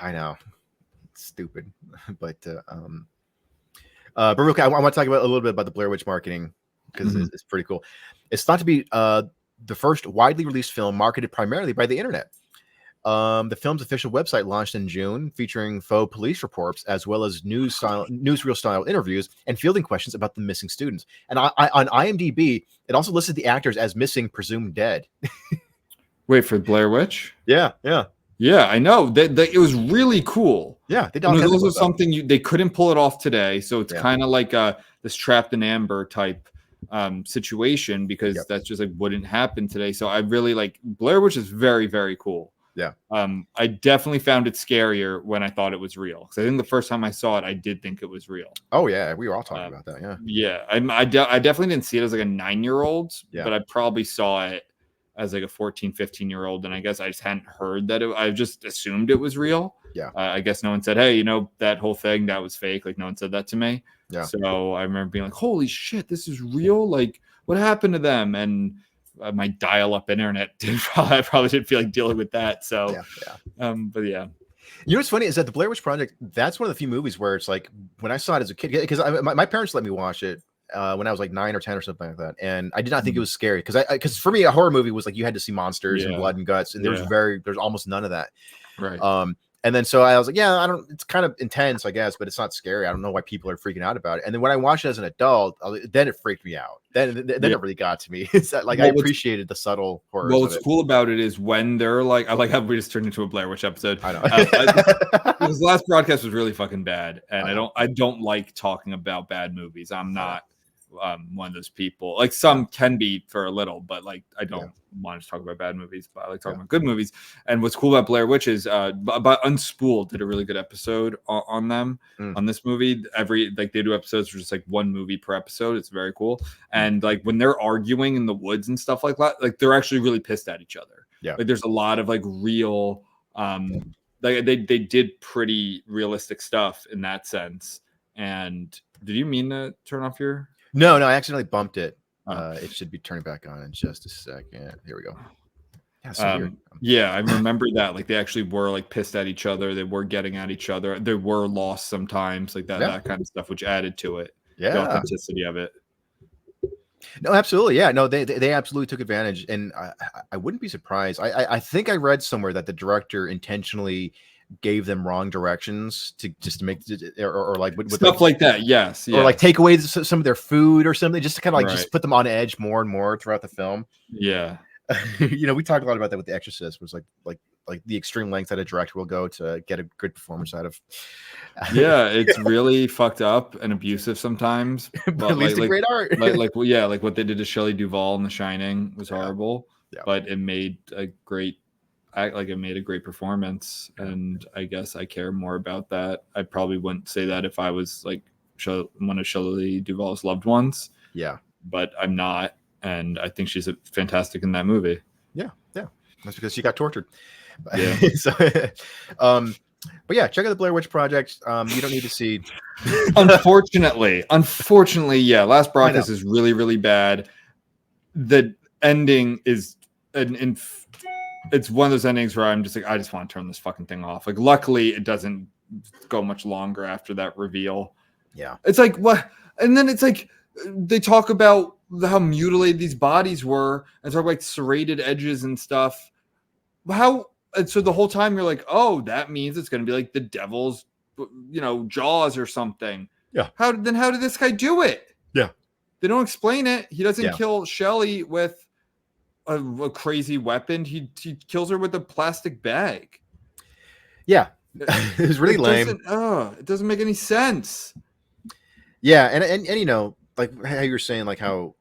I know, it's stupid, but real quick, I want to talk about a little bit about the Blair Witch marketing because it's pretty cool. It's thought to be the first widely released film marketed primarily by the internet. The film's official website launched in June, featuring faux police reports as well as newsreel style interviews and fielding questions about the missing students. And on IMDb, it also listed the actors as missing, presumed dead. Wait, for Blair Witch? Yeah. I know. It was really cool. Yeah, they don't. It was also something they couldn't pull it off today, so it's kind of like this trapped in amber type situation because that's just like wouldn't happen today. So I really like Blair Witch is very, very cool. Yeah. I definitely found it scarier when I thought it was real. Because I think the first time I saw it, I did think it was real. Oh, yeah. We were all talking about that. Yeah. Yeah. I definitely didn't see it as like a 9-year-old, but I probably saw it as like a 14, 15-year-old. And I guess I just hadn't heard that. I just assumed it was real. Yeah. I guess no one said, hey, that whole thing, that was fake. Like no one said that to me. Yeah. So I remember being like, holy shit, this is real. Like what happened to them? And my dial-up internet I probably didn't feel like dealing with that. So, but yeah. You know what's funny is that the Blair Witch Project, that's one of the few movies where it's like when I saw it as a kid, because my parents let me watch it when I was like 9 or 10 or something like that, and I did not think it was scary because for me a horror movie was like you had to see monsters and blood and guts, and there's almost none of that. Right. And then so I was like, it's kind of intense, I guess, but it's not scary. I don't know why people are freaking out about it. And then when I watched it as an adult, then it freaked me out. Then it really got to me. It's that, like I appreciated the subtle horror. Well, what's cool about it is when they're like, I like how we just turned into a Blair Witch episode. I know. This last broadcast was really fucking bad, and I don't like talking about bad movies. I'm not one of those people. Like some can be for a little, but like I don't want to talk about bad movies, but I like talking about good movies. And what's cool about Blair Witch is about Unspooled did a really good episode on them on this movie. They do episodes for just like one movie per episode. It's very cool. And like when they're arguing in the woods and stuff like that, like they're actually really pissed at each other. Yeah. Like there's a lot of like real like they did pretty realistic stuff in that sense. And did you mean to turn off your No, I accidentally bumped it. It should be turning back on in just a second. Here we go. Yeah, so weird. I remember that. Like they actually were like pissed at each other. They were getting at each other. They were lost sometimes, like that kind of stuff, which added to it. Yeah, the authenticity of it. No, absolutely. Yeah, no, they absolutely took advantage, and I wouldn't be surprised. I think I read somewhere that the director intentionally gave them wrong directions to just to make or like with Stuff like that. Yes, or like yes. take away some of their food or something, just to kind of like Right. just put them on edge more and more throughout the film. Yeah. We talked a lot about that with The Exorcist. Was like the extreme length that a director will go to get a good performance out of. Yeah, it's really fucked up and abusive sometimes, but at least a great art. well, yeah, like what they did to Shelley Duvall in The Shining was horrible, Yeah. but it made a great performance, and I guess I care more about that. I probably wouldn't say that if I was like one of Shelley Duvall's loved ones. Yeah, but I'm not, and I think she's fantastic in that movie. Yeah, that's because she got tortured. Yeah. So, but yeah, check out the Blair Witch Project. You don't need to see. Unfortunately, yeah. Last Broadcast is really, really bad. The ending is it's one of those endings where I'm just like, I just want to turn this fucking thing off. Like, luckily, it doesn't go much longer after that reveal. Yeah, it's like what, and then it's like they talk about how mutilated these bodies were, and talk about like serrated edges and stuff. How? And so the whole time you're like, oh, that means it's going to be like the devil's, jaws or something. Yeah. How did this guy do it? Yeah. They don't explain it. He doesn't kill Shelley with a crazy weapon. He kills her with a plastic bag. Yeah. It was really lame. It doesn't make any sense. Yeah. And like how you're saying, like how,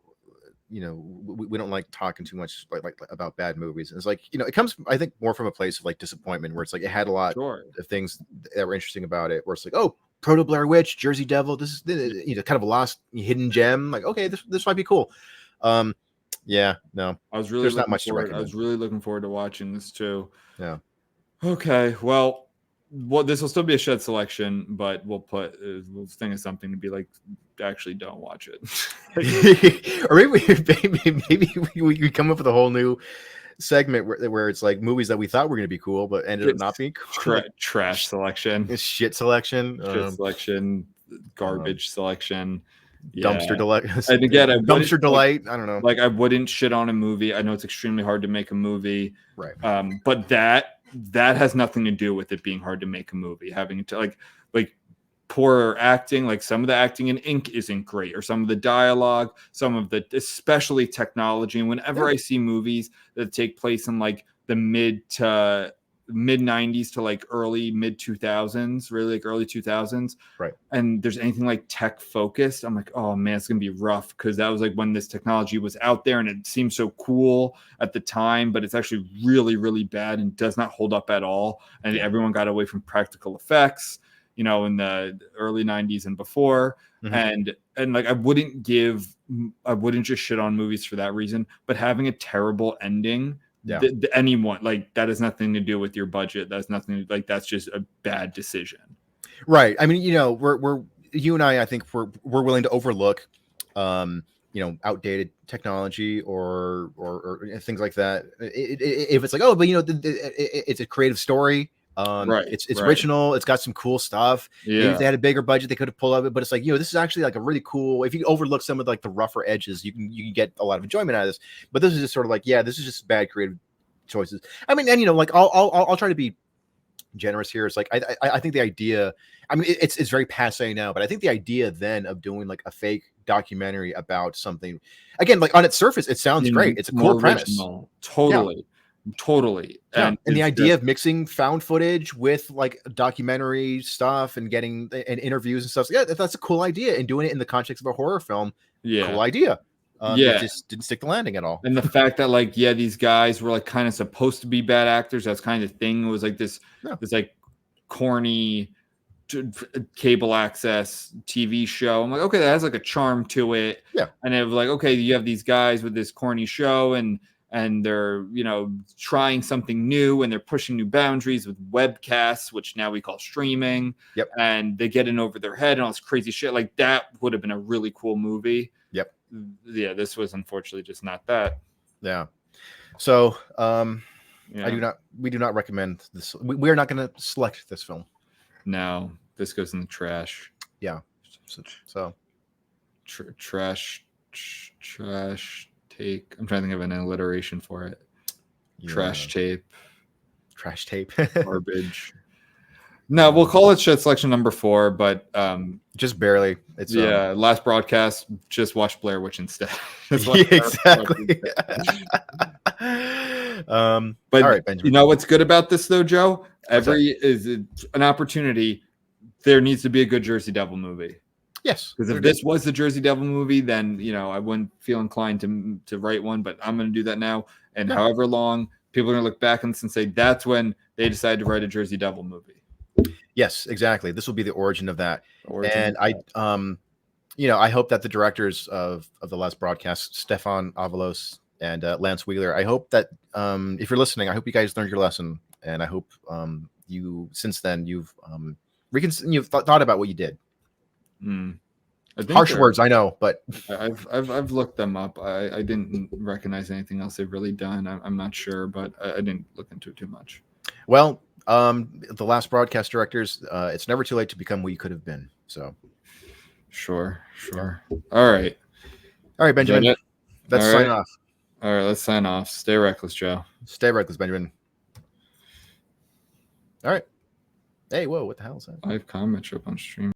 we don't like talking too much like about bad movies. It's like, it comes, I think, more from a place of like disappointment, where it's like it had a lot of things that were interesting about it, where it's like, oh, Proto Blair Witch, Jersey Devil, this is kind of a lost hidden gem. Like, okay, this might be cool. Yeah, no, I was really not much to recommend. I was really looking forward to watching this too. Yeah. Okay, well, this will still be a shed selection, but we'll think of something to be like, actually don't watch it. Or maybe we come up with a whole new segment where it's like movies that we thought were going to be cool but ended up not being cool. Trash selection. It's shit selection. Garbage selection. Dumpster delight. And again, dumpster delight. I don't know. Like, I wouldn't shit on a movie. I know it's extremely hard to make a movie. Right. But that has nothing to do with it being hard to make a movie. Having to like poor acting, like some of the acting in Ink isn't great, or some of the dialogue, some of the, especially technology. And whenever I see movies that take place in like the mid 90s to like mid 2000s, really like early 2000s, right, and there's anything like tech focused, I'm like, oh man, it's gonna be rough, because that was like when this technology was out there and it seemed so cool at the time, but it's actually really, really bad and does not hold up at all. And everyone got away from practical effects, in the early 90s and before. And like, I wouldn't just shit on movies for that reason, but having a terrible ending, anyone, like, that has nothing to do with your budget. That's nothing, like, that's just a bad decision. Right. I mean, we're you and I think we're willing to overlook outdated technology or things like that. If it's like, oh, but it's a creative story. Right. It's original. It's got some cool stuff. Yeah. If they had a bigger budget, they could have pulled out of it. But it's like, this is actually like a really cool. If you overlook some of like the rougher edges, you can get a lot of enjoyment out of this. But this is just sort of like, this is just bad creative choices. I mean, and like I'll try to be generous here. It's like I think the idea. I mean, it's very passé now, but I think the idea then of doing like a fake documentary about something, again, like on its surface, it sounds great. It's a cool premise. Totally. And the idea of mixing found footage with like documentary stuff and getting and interviews and stuff. That's a cool idea. And doing it in the context of a horror film. Cool idea. It just didn't stick the landing at all. And the fact that like, these guys were like kind of supposed to be bad actors. That's kind of the thing. It was like this like corny cable access TV show. I'm like, okay, that has like a charm to it. Yeah. And it was like, okay, you have these guys with this corny show and they're, trying something new, and they're pushing new boundaries with webcasts, which now we call streaming. Yep. And they get in over their head and all this crazy shit. Like, that would have been a really cool movie. Yep. Yeah. This was unfortunately just not that. Yeah. So, we do not recommend this. We are not going to select this film. No, this goes in the trash. Yeah. So trash trash take. I'm trying to think of an alliteration for it. Trash tape. Trash tape. Garbage. No, we'll call it shit selection number 4, but just barely. It's last broadcast. Just watch Blair Witch instead. Exactly. But all right, Benjamin. You know what's good about this though, Joe? Is an opportunity. There needs to be a good Jersey Devil movie. Yes, because if this was the Jersey Devil movie, then I wouldn't feel inclined to write one. But I'm going to do that now, and however long people are going to look back on this and say that's when they decided to write a Jersey Devil movie. Yes, exactly. This will be the origin of that. I hope that the directors of the last broadcast, Stefan Avalos and Lance Wheeler, I hope that if you're listening, I hope you guys learned your lesson, and I hope you since then you've thought about what you did. Harsh words, I know, but I've looked them up. I didn't recognize anything else they've really done. I'm not sure, but I didn't look into it too much. Well, the last broadcast directors, it's never too late to become what you could have been. So, sure. All right, Benjamin. Let's sign off. All right, let's sign off. Stay reckless, Joe. Stay reckless, Benjamin. All right. Hey, whoa! What the hell is that? Live comment up on stream.